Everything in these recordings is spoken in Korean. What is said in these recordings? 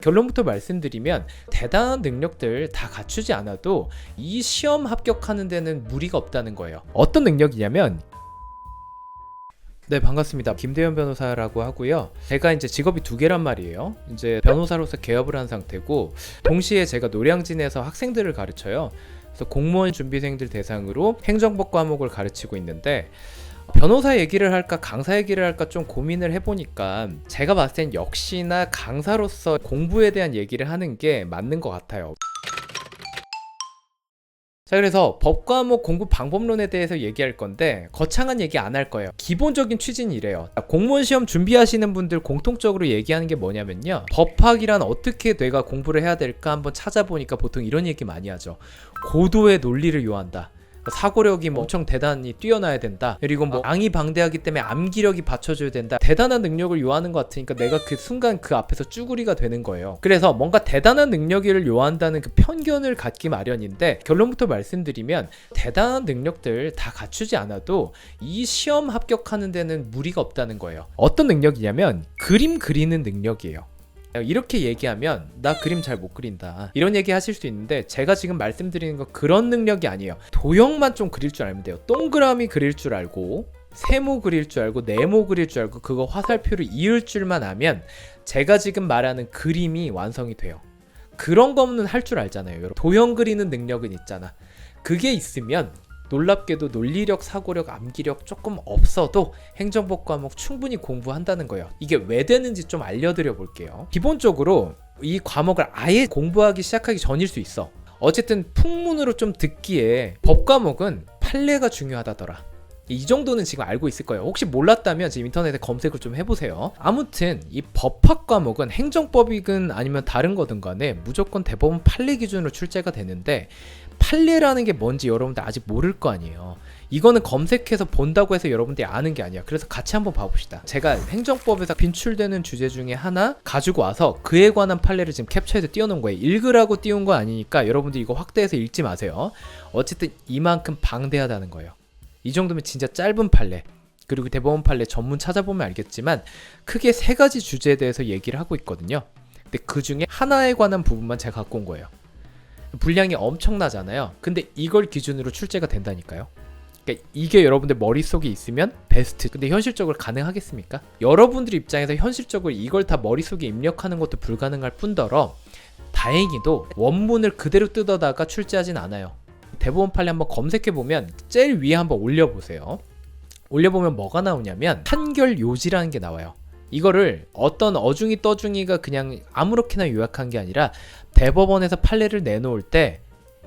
결론부터 말씀드리면 대단한 능력들 다 갖추지 않아도 이 시험 합격하는 데는 무리가 없다는 거예요. 어떤 능력이냐면, 네, 반갑습니다. 김대현 변호사라고 하고요. 제가 이제 직업이 두 개란 말이에요. 이제 변호사로서 개업을 한 상태고, 동시에 제가 노량진에서 학생들을 가르쳐요. 그래서 공무원 준비생들 대상으로 행정법 과목을 가르치고 있는데, 변호사 얘기를 할까 강사 얘기를 할까 좀 고민을 해보니까 제가 봤을 땐 역시나 강사로서 공부에 대한 얘기를 하는 게 맞는 것 같아요. 자, 그래서 법과목 공부 방법론에 대해서 얘기할 건데 거창한 얘기 안 할 거예요. 기본적인 취지는 이래요. 공무원 시험 준비하시는 분들 공통적으로 얘기하는 게 뭐냐면요, 법학이란 어떻게 내가 공부를 해야 될까 한번 찾아보니까 보통 이런 얘기 많이 하죠. 고도의 논리를 요한다, 사고력이 엄청 대단히 뛰어나야 된다, 그리고 앙이 방대하기 때문에 암기력이 받쳐줘야 된다. 대단한 능력을 요하는 것 같으니까 내가 그 순간 그 앞에서 쭈구리가 되는 거예요. 그래서 뭔가 대단한 능력을 요한다는 그 편견을 갖기 마련인데, 결론부터 말씀드리면 대단한 능력들 다 갖추지 않아도 이 시험 합격하는 데는 무리가 없다는 거예요. 어떤 능력이냐면 그림 그리는 능력이에요. 이렇게 얘기하면 나 그림 잘 못 그린다 이런 얘기 하실 수 있는데, 제가 지금 말씀드리는 건 그런 능력이 아니에요. 도형만 좀 그릴 줄 알면 돼요. 동그라미 그릴 줄 알고, 세모 그릴 줄 알고, 네모 그릴 줄 알고, 그거 화살표를 이을 줄만 아면 제가 지금 말하는 그림이 완성이 돼요. 그런 거는 할 줄 알잖아요. 여러분, 도형 그리는 능력은 있잖아. 그게 있으면 놀랍게도 논리력, 사고력, 암기력 조금 없어도 행정법 과목 충분히 공부한다는 거예요. 이게 왜 되는지 좀 알려드려 볼게요. 기본적으로 이 과목을 아예 공부하기 시작하기 전일 수 있어. 어쨌든 풍문으로 좀 듣기에 법 과목은 판례가 중요하다더라. 이 정도는 지금 알고 있을 거예요. 혹시 몰랐다면 지금 인터넷에 검색을 좀 해보세요. 아무튼 이 법학 과목은 행정법이든 아니면 다른 거든 간에 무조건 대법원 판례 기준으로 출제가 되는데, 판례라는 게 뭔지 여러분들 아직 모를 거 아니에요. 이거는 검색해서 본다고 해서 여러분들이 아는 게 아니야. 그래서 같이 한번 봐봅시다. 제가 행정법에서 빈출되는 주제 중에 하나 가지고 와서 그에 관한 판례를 지금 캡처해서 띄워놓은 거예요. 읽으라고 띄운 거 아니니까 여러분들 이거 확대해서 읽지 마세요. 어쨌든 이만큼 방대하다는 거예요. 이 정도면 진짜 짧은 판례, 그리고 대법원 판례 전문 찾아보면 알겠지만 크게 세 가지 주제에 대해서 얘기를 하고 있거든요. 근데 그 중에 하나에 관한 부분만 제가 갖고 온 거예요. 분량이 엄청나잖아요. 근데 이걸 기준으로 출제가 된다니까요. 그러니까 이게 여러분들 머릿속에 있으면 베스트. 근데 현실적으로 가능하겠습니까? 여러분들 입장에서 현실적으로 이걸 다 머릿속에 입력하는 것도 불가능할 뿐더러 다행히도 원문을 그대로 뜯어다가 출제하진 않아요. 대법원 판례 한번 검색해보면 제일 위에 한번 올려보세요. 올려보면 뭐가 나오냐면 판결 요지라는 게 나와요. 이거를 어떤 어중이 떠중이가 그냥 아무렇게나 요약한 게 아니라 대법원에서 판례를 내놓을 때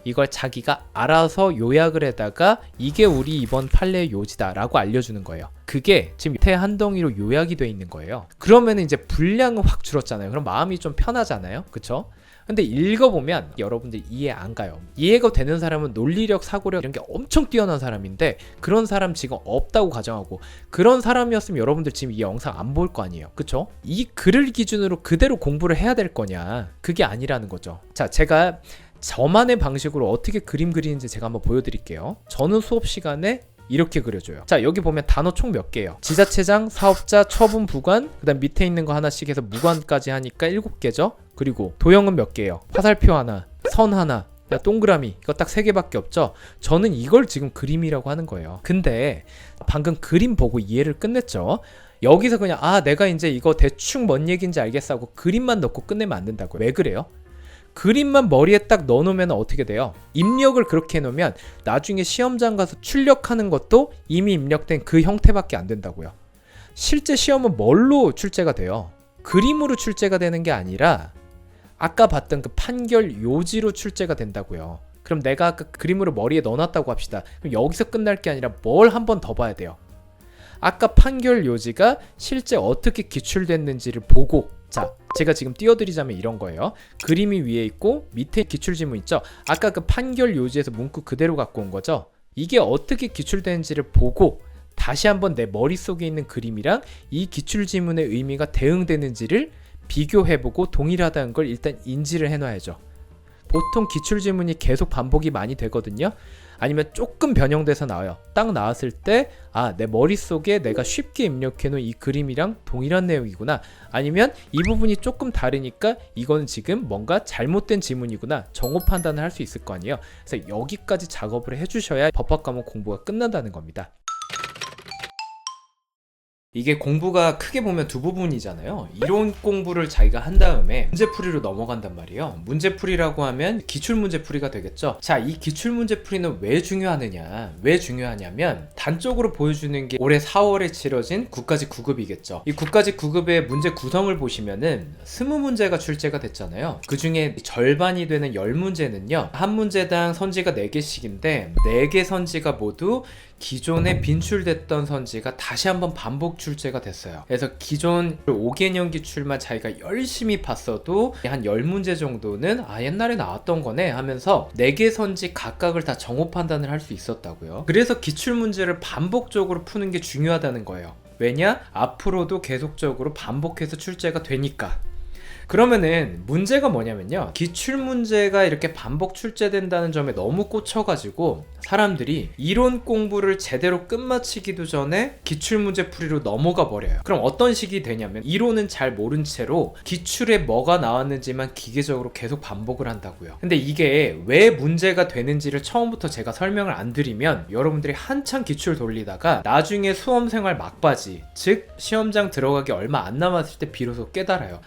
이걸 자기가 알아서 요약을 해다가 이게 우리 이번 판례의 요지다 라고 알려주는 거예요. 그게 지금 밑에 한 덩이로 요약이 돼 있는 거예요. 그러면 이제 분량은 확 줄었잖아요. 그럼 마음이 좀 편하잖아요. 그쵸? 근데 읽어보면 여러분들 이해 안 가요. 이해가 되는 사람은 논리력, 사고력 이런 게 엄청 뛰어난 사람인데, 그런 사람 지금 없다고 가정하고, 그런 사람이었으면 여러분들 지금 이 영상 안 볼 거 아니에요. 그쵸? 이 글을 기준으로 그대로 공부를 해야 될 거냐, 그게 아니라는 거죠. 자, 제가 저만의 방식으로 어떻게 그림 그리는지 제가 한번 보여드릴게요. 저는 수업 시간에 이렇게 그려줘요. 자, 여기 보면 단어 총 몇 개예요. 지자체장, 사업자, 처분, 부관, 그 다음 밑에 있는 거 하나씩 해서 무관까지 하니까 7개죠. 그리고 도형은 몇 개예요. 화살표 하나, 선 하나, 동그라미, 이거 딱 3개밖에 없죠. 저는 이걸 지금 그림이라고 하는 거예요. 근데 방금 그림 보고 이해를 끝냈죠. 여기서 그냥 내가 이제 이거 대충 뭔 얘기인지 알겠어 하고 그림만 넣고 끝내면 안 된다고요. 왜 그래요? 그림만 머리에 딱 넣어놓으면 어떻게 돼요? 입력을 그렇게 해놓으면 나중에 시험장 가서 출력하는 것도 이미 입력된 그 형태밖에 안 된다고요. 실제 시험은 뭘로 출제가 돼요? 그림으로 출제가 되는 게 아니라 아까 봤던 그 판결 요지로 출제가 된다고요. 그럼 내가 아까 그림으로 머리에 넣어놨다고 합시다. 그럼 여기서 끝날 게 아니라 뭘 한 번 더 봐야 돼요. 아까 판결 요지가 실제 어떻게 기출됐는지를 보고, 자, 제가 지금 띄워드리자면 이런 거예요. 그림이 위에 있고 밑에 기출지문 있죠. 아까 그 판결 요지에서 문구 그대로 갖고 온 거죠. 이게 어떻게 기출되는지를 보고 다시 한번 내 머릿속에 있는 그림이랑 이 기출지문의 의미가 대응되는지를 비교해보고 동일하다는 걸 일단 인지를 해놔야죠. 보통 기출지문이 계속 반복이 많이 되거든요. 아니면 조금 변형돼서 나와요. 딱 나왔을 때 내 머릿속에 내가 쉽게 입력해놓은 이 그림이랑 동일한 내용이구나, 아니면 이 부분이 조금 다르니까 이거는 지금 뭔가 잘못된 지문이구나, 정오 판단을 할 수 있을 거 아니에요. 그래서 여기까지 작업을 해주셔야 법학 과목 공부가 끝난다는 겁니다. 이게 공부가 크게 보면 두 부분이잖아요. 이론 공부를 자기가 한 다음에 문제풀이로 넘어간단 말이에요. 문제풀이라고 하면 기출문제풀이가 되겠죠. 자, 이 기출문제풀이는 왜 중요하느냐, 왜 중요하냐면 단적으로 보여주는 게 올해 4월에 치러진 국가직 9급이겠죠. 이 국가직 9급의 문제 구성을 보시면은 20문제가 출제가 됐잖아요. 그 중에 절반이 되는 10문제는요 한 문제당 선지가 4개씩인데 4개 선지가 모두 기존에 빈출됐던 선지가 다시 한번 반복 출제가 됐어요. 그래서 기존 5개년 기출만 자기가 열심히 봤어도 한 10문제 정도는 옛날에 나왔던 거네 하면서 4개 선지 각각을 다 정오 판단을 할 수 있었다고요. 그래서 기출 문제를 반복적으로 푸는 게 중요하다는 거예요. 왜냐? 앞으로도 계속적으로 반복해서 출제가 되니까. 그러면은 문제가 뭐냐면요, 기출문제가 이렇게 반복 출제된다는 점에 너무 꽂혀가지고 사람들이 이론 공부를 제대로 끝마치기도 전에 기출문제 풀이로 넘어가 버려요. 그럼 어떤 식이 되냐면 이론은 잘 모른 채로 기출에 뭐가 나왔는지만 기계적으로 계속 반복을 한다고요. 근데 이게 왜 문제가 되는지를 처음부터 제가 설명을 안 드리면 여러분들이 한참 기출 돌리다가 나중에 수험생활 막바지, 즉 시험장 들어가기 얼마 안 남았을 때 비로소 깨달아요.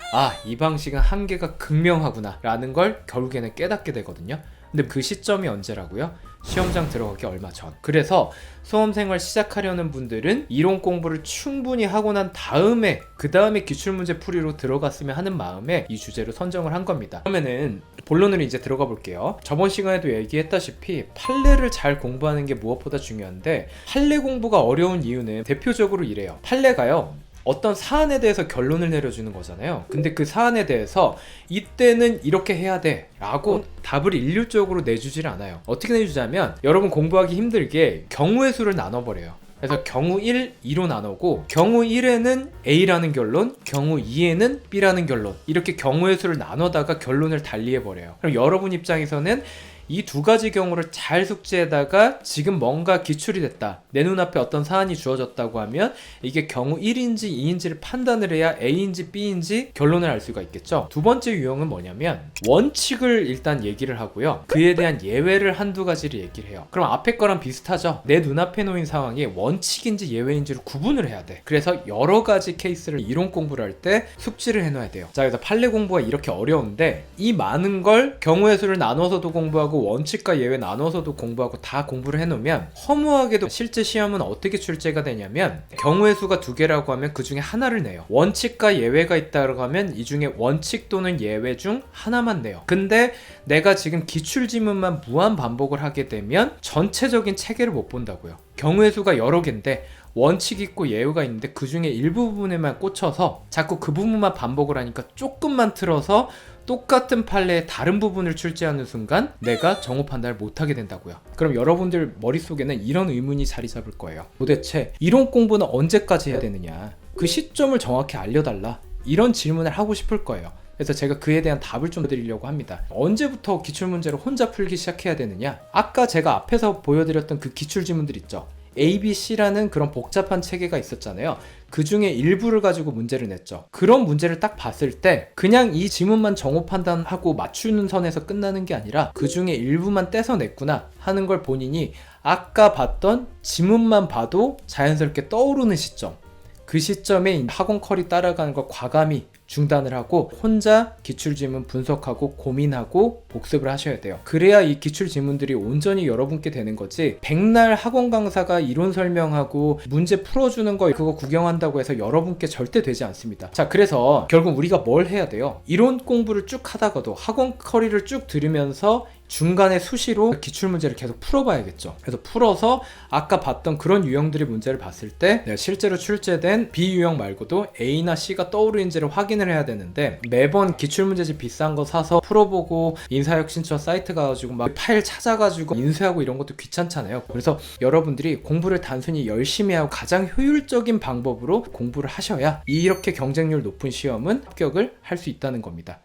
이 방식은 한계가 극명하구나 라는 걸 결국에는 깨닫게 되거든요. 근데 그 시점이 언제라고요? 시험장 들어가기 얼마 전. 그래서 수험생활 시작하려는 분들은 이론 공부를 충분히 하고 난 다음에 그 다음에 기출문제 풀이로 들어갔으면 하는 마음에 이 주제로 선정을 한 겁니다. 그러면은 본론으로 이제 들어가 볼게요. 저번 시간에도 얘기했다시피 판례를 잘 공부하는 게 무엇보다 중요한데, 판례 공부가 어려운 이유는 대표적으로 이래요. 판례가요, 어떤 사안에 대해서 결론을 내려주는 거잖아요. 근데 그 사안에 대해서 이때는 이렇게 해야 돼 라고 답을 일률적으로 내주질 않아요. 어떻게 내주자면 여러분 공부하기 힘들게 경우의 수를 나눠버려요. 그래서 경우 1, 2로 나누고 경우 1에는 A라는 결론, 경우 2에는 B라는 결론, 이렇게 경우의 수를 나눠다가 결론을 달리해버려요. 그럼 여러분 입장에서는 이 두 가지 경우를 잘 숙지에다가 지금 뭔가 기출이 됐다, 내 눈앞에 어떤 사안이 주어졌다고 하면 이게 경우 1인지 2인지를 판단을 해야 A인지 B인지 결론을 알 수가 있겠죠. 두 번째 유형은 뭐냐면 원칙을 일단 얘기를 하고요, 그에 대한 예외를 한두 가지를 얘기를 해요. 그럼 앞에 거랑 비슷하죠. 내 눈앞에 놓인 상황이 원칙인지 예외인지를 구분을 해야 돼. 그래서 여러 가지 케이스를 이론 공부를 할 때 숙지를 해놔야 돼요. 자, 그래서 판례 공부가 이렇게 어려운데 이 많은 걸 경우의 수를 나눠서도 공부하고 원칙과 예외 나눠서도 공부하고 다 공부를 해놓으면 허무하게도 실제 시험은 어떻게 출제가 되냐면 경우의 수가 2개라고 하면 그 중에 하나를 내요. 원칙과 예외가 있다고 하면 이 중에 원칙 또는 예외 중 하나만 내요. 근데 내가 지금 기출지문만 무한 반복을 하게 되면 전체적인 체계를 못 본다고요. 경우의 수가 여러 개인데 원칙 있고 예외가 있는데 그 중에 일부 부분에만 꽂혀서 자꾸 그 부분만 반복을 하니까 조금만 틀어서 똑같은 판례의 다른 부분을 출제하는 순간 내가 정오 판단을 못하게 된다고요. 그럼 여러분들 머릿속에는 이런 의문이 자리 잡을 거예요. 도대체 이론 공부는 언제까지 해야 되느냐, 그 시점을 정확히 알려달라, 이런 질문을 하고 싶을 거예요. 그래서 제가 그에 대한 답을 좀 드리려고 합니다. 언제부터 기출문제를 혼자 풀기 시작해야 되느냐, 아까 제가 앞에서 보여드렸던 그 기출지문들 있죠. A, B, C라는 그런 복잡한 체계가 있었잖아요. 그 중에 일부를 가지고 문제를 냈죠. 그런 문제를 딱 봤을 때 그냥 이 지문만 정오 판단하고 맞추는 선에서 끝나는 게 아니라 그 중에 일부만 떼서 냈구나 하는 걸 본인이 아까 봤던 지문만 봐도 자연스럽게 떠오르는 시점, 그 시점에 학원 컬이 따라가는 걸 과감히 중단을 하고 혼자 기출지문 분석하고 고민하고 복습을 하셔야 돼요. 그래야 이 기출지문들이 온전히 여러분께 되는 거지, 백날 학원 강사가 이론 설명하고 문제 풀어주는 거 그거 구경한다고 해서 여러분께 절대 되지 않습니다. 자, 그래서 결국 우리가 뭘 해야 돼요? 이론 공부를 쭉 하다가도 학원 컬이를 쭉 들으면서 중간에 수시로 기출문제를 계속 풀어봐야겠죠. 그래서 풀어서 아까 봤던 그런 유형들의 문제를 봤을 때 내가 실제로 출제된 B 유형 말고도 A나 C가 떠오르는지를 확인을 해야 되는데, 매번 기출문제집 비싼 거 사서 풀어보고 인사혁신처 사이트 가가지고 막 파일 찾아가지고 인쇄하고 이런 것도 귀찮잖아요. 그래서 여러분들이 공부를 단순히 열심히 하고 가장 효율적인 방법으로 공부를 하셔야 이렇게 경쟁률 높은 시험은 합격을 할 수 있다는 겁니다.